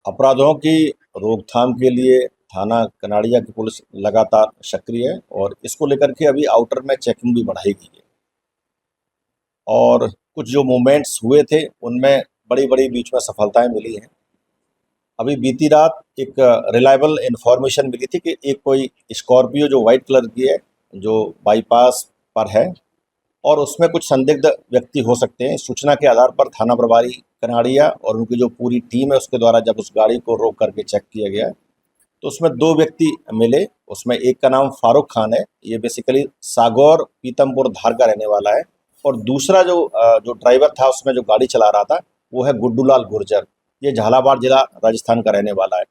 अपराधों की रोकथाम के लिए थाना कनाड़िया की पुलिस लगातार सक्रिय है और इसको लेकर के अभी आउटर में चेकिंग भी बढ़ाई गई है। और कुछ जो मूवमेंट्स हुए थे उनमें बड़ी बड़ी बीच में सफलताएं मिली हैं। अभी बीती रात एक रिलायबल इंफॉर्मेशन मिली थी कि एक कोई स्कॉर्पियो जो वाइट कलर की है, जो बाईपास पर है और उसमें कुछ संदिग्ध व्यक्ति हो सकते हैं। सूचना के आधार पर थाना प्रभारी कनाड़िया और उनकी जो पूरी टीम है उसके द्वारा जब उस गाड़ी को रोक करके चेक किया गया तो उसमें दो व्यक्ति मिले। उसमें एक का नाम फारूक खान है, ये बेसिकली सागौर पीतमपुर धार का रहने वाला है। और दूसरा जो ड्राइवर था उसमें जो गाड़ी चला रहा था वो है गुड्डूलाल गुर्जर, ये झालावाड़ जिला राजस्थान का रहने वाला है।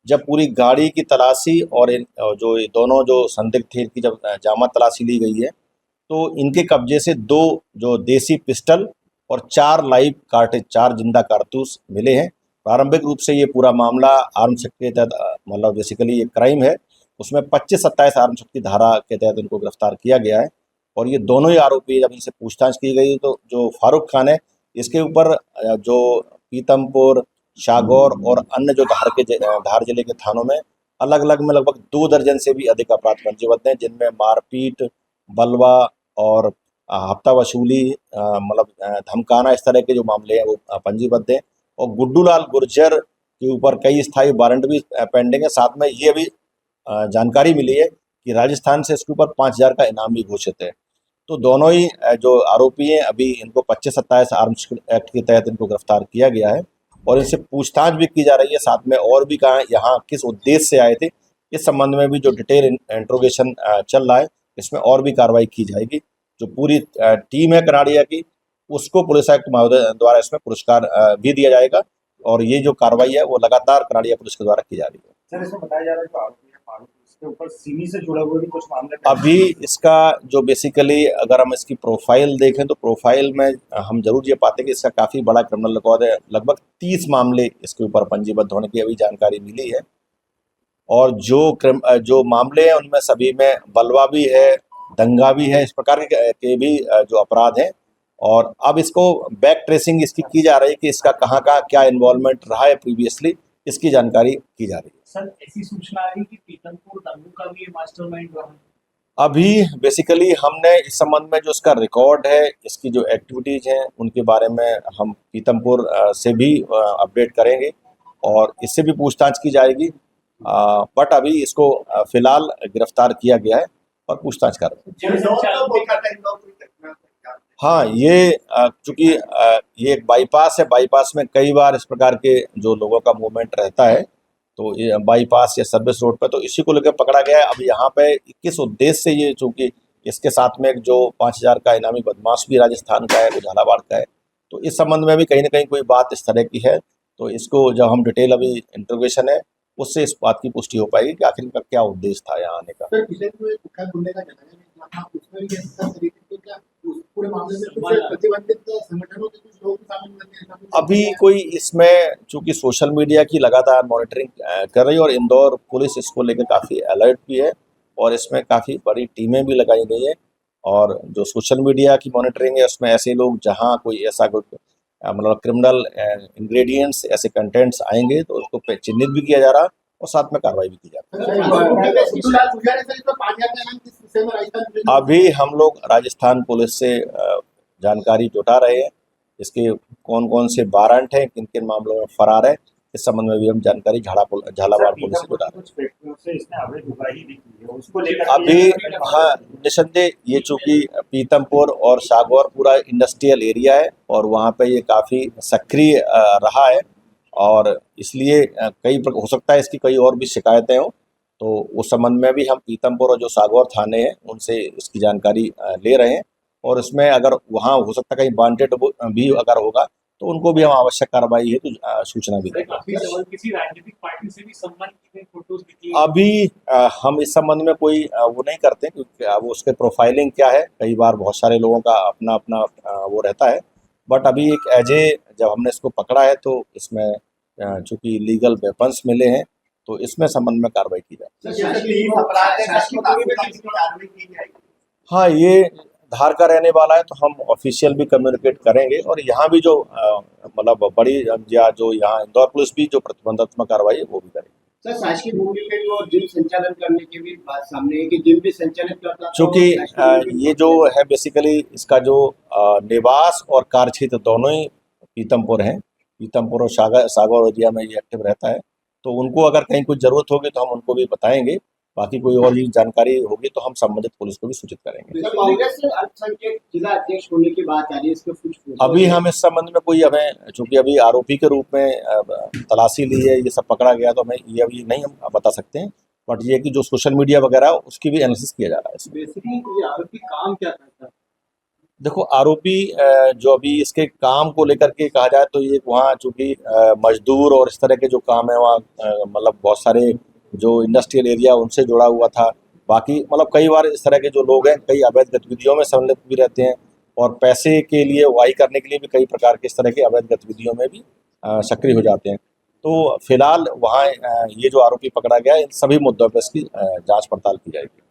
जब पूरी गाड़ी की तलाशी और जो ये दोनों जो संदिग्ध थे इनकी जब जामा तलाशी ली गई है तो इनके कब्जे से दो जो देसी पिस्टल और 4 लाइव कार्टेज, 4 जिंदा कारतूस मिले हैं। प्रारंभिक रूप से ये पूरा मामला आर्म्स एक्ट के तहत मतलब बेसिकली ये क्राइम है, उसमें 25-27 आर्म्स एक्ट की धारा के तहत इनको गिरफ्तार किया गया है। और ये दोनों ही आरोपी जब इनसे पूछताछ की गई तो जो फारूक खान है इसके ऊपर जो पीतमपुर, शागौर और अन्य जो धार जिले के थानों में अलग अलग में लगभग 2 दर्जन से भी अधिक अपराध पंजीबद्ध हैं, जिनमें मारपीट, बलवा और हफ्ता वसूली, मतलब धमकाना, इस तरह के जो मामले हैं वो पंजीबद्ध हैं। और गुड्डूलाल गुर्जर के ऊपर कई स्थायी वारंट भी पेंडिंग है। साथ में ये भी जानकारी मिली है कि राजस्थान से इसके ऊपर 5,000 का इनाम भी घोषित है। तो दोनों ही जो आरोपी हैं अभी इनको 25-27 आर्म्स एक्ट के तहत इनको गिरफ्तार किया गया है और इनसे पूछताछ भी की जा रही है। साथ में और भी कहाँ यहाँ किस उद्देश्य से आए थे इस संबंध में भी जो डिटेल इंट्रोगेशन चल रहा है, इसमें और भी कार्रवाई की जाएगी। जो पूरी टीम है कनाड़िया की उसको पुलिस आयुक्त महोदय द्वारा इसमें पुरस्कार भी दिया जाएगा और ये जो कार्रवाई है वो लगातार कनाड़िया पुलिस के द्वारा की जा रही है। सर, इसमें बताया जा रहा है जो आरोपी है फारूक, इसके ऊपर सिमी से जुड़े हुए भी कुछ मामले अभी इसका जो बेसिकली अगर हम इसकी प्रोफाइल देखें तो प्रोफाइल में हम जरूर ये पाते हैं कि इसका काफ़ी बड़ा क्रिमिनल रिकॉर्ड है। लगभग 30 मामले इसके ऊपर पंजीबद्ध होने की अभी जानकारी मिली है और जो मामले हैं उनमें सभी में बलवा भी है, दंगा भी है, इस प्रकार के भी जो अपराध हैं। और अब इसको बैक ट्रेसिंग इसकी की जा रही है कि इसका कहाँ कहाँ क्या इन्वॉल्वमेंट रहा है प्रीवियसली, इसकी जानकारी की जा रही है। सर, ऐसी सूचना आ रही कि पीतमपुर दंगों का भी मास्टरमाइंड रहा। अभी बेसिकली हमने इस संबंध में जो इसका रिकॉर्ड है, इसकी जो एक्टिविटीज हैं उनके बारे में हम पीतमपुर से भी अपडेट करेंगे और इससे भी पूछताछ की जाएगी। बट अभी इसको फिलहाल गिरफ्तार किया गया है और पूछताछ कर रहे हैं। हाँ, ये चूंकि ये एक बाईपास है, बाईपास में कई बार इस प्रकार के जो लोगों का मूवमेंट रहता है तो ये बाईपास या सर्विस रोड पर, तो इसी को लेकर पकड़ा गया है। अब यहाँ पे किस उद्देश्य से ये, चूंकि इसके साथ में एक जो 5,000 का इनामी बदमाश भी राजस्थान का है, वो झालावाड़ का है, तो इस संबंध में भी कहीं ना कहीं कोई बात इस तरह की है। तो इसको जब हम डिटेल अभी इंट्रोगेशन है उससे इस बात की पुष्टि हो पाएगी कि आखिर इनका क्या उद्देश्य था यहाँ आने का। अभी कोई इसमें चूंकि सोशल मीडिया की लगातार मॉनिटरिंग कर रही है और इंदौर पुलिस इसको लेकर काफ़ी अलर्ट भी है और इसमें काफ़ी बड़ी टीमें भी लगाई गई हैं। और जो सोशल मीडिया की मॉनिटरिंग है उसमें ऐसे लोग जहां कोई ऐसा कोई मतलब क्रिमिनल इंग्रेडिएंट्स, ऐसे कंटेंट्स आएंगे तो उसको चिन्हित भी किया जा रहा है और साथ में कार्रवाई भी की जा रही है। अभी हम लोग राजस्थान पुलिस से जानकारी जुटा रहे हैं, इसके कौन कौन से वारंट हैं, किन किन मामलों में फरार है, इस संबंध में भी हम जानकारी झालावाड़ पुलिस से जुटा रहे हैं। अभी हाँ, निसंदेह ये चूंकि पीतमपुर और शागौर पूरा इंडस्ट्रियल एरिया है और वहाँ पे ये काफ़ी सक्रिय रहा है और इसलिए हो सकता है इसकी कई और भी शिकायतें हों, तो उस संबंध में भी हम पीतमपुर और जो शागौर थाने हैं उनसे इसकी जानकारी ले रहे हैं और इसमें अगर वहाँ हो सकता है कहीं वांटेड भी अगर होगा तो उनको भी हम आवश्यक कार्रवाई है तो सूचना भी देंगे। किसी राजनीतिक पार्टी से भी संबंध की फोटोज दिखी? अभी हम इस संबंध में कोई वो नहीं करते क्योंकि वो उसके प्रोफाइलिंग क्या है, कई बार बहुत सारे लोगों का अपना अपना वो रहता है। बट अभी एक जब हमने इसको पकड़ा है तो इसमें चूंकि लीगल वेपन्स मिले हैं तो इसमें संबंध में कार्रवाई की जाए। हाँ, ये धार का रहने वाला है तो हम ऑफिशियल भी कम्युनिकेट करेंगे, और यहाँ भी जो मतलब बड़ी या जो यहाँ इंदौर पुलिस भी जो प्रतिबंधात्मक कार्रवाई है वो भी करेगी। सर शासकीय भूमि में जो जिम संचालन करने की भी बात सामने है कि जिम भी संचालित करता था, चूँकि और शासकीय भूमि ये जो है बेसिकली इसका जो निवास और कार्यक्षेत्र दोनों ही पीतमपुर हैं, पीतमपुर और सागर एरिया में ये एक्टिव रहता है, तो उनको अगर कहीं कुछ ज़रूरत होगी तो हम उनको भी बताएंगे। बाकी कोई और भी जानकारी होगी तो हम संबंधित पुलिस को भी सूचित करेंगे। सर, कांग्रेस से अल्पसंख्यक जिला अध्यक्ष होने की बात आ रही है, इसके कुछ अभी हम इस संबंध में कोई हमें, चूंकि अभी आरोपी के रूप में तलाशी ली है, ये सब पकड़ा गया, तो हमें ये अभी नहीं हम बता सकते हैं। बट ये कि जो सोशल मीडिया वगैरह उसकी भी एनालिसिस किया जा रहा है इसमें। बेसिकली ये आरोपी काम क्या करता है? देखो आरोपी जो अभी इसके काम को लेकर के कहा जाए तो ये वहाँ चूँकि मजदूर और इस तरह के जो काम है वहाँ मतलब बहुत सारे जो इंडस्ट्रियल एरिया उनसे जुड़ा हुआ था। बाकी मतलब कई बार इस तरह के जो लोग हैं कई अवैध गतिविधियों में सम्मिलित भी रहते हैं, और पैसे के लिए वाही करने के लिए भी कई प्रकार के इस तरह की अवैध गतिविधियों में भी सक्रिय हो जाते हैं। तो फिलहाल वहाँ ये जो आरोपी पकड़ा गया है इन सभी मुद्दों पर इसकी जांच पड़ताल की जाएगी।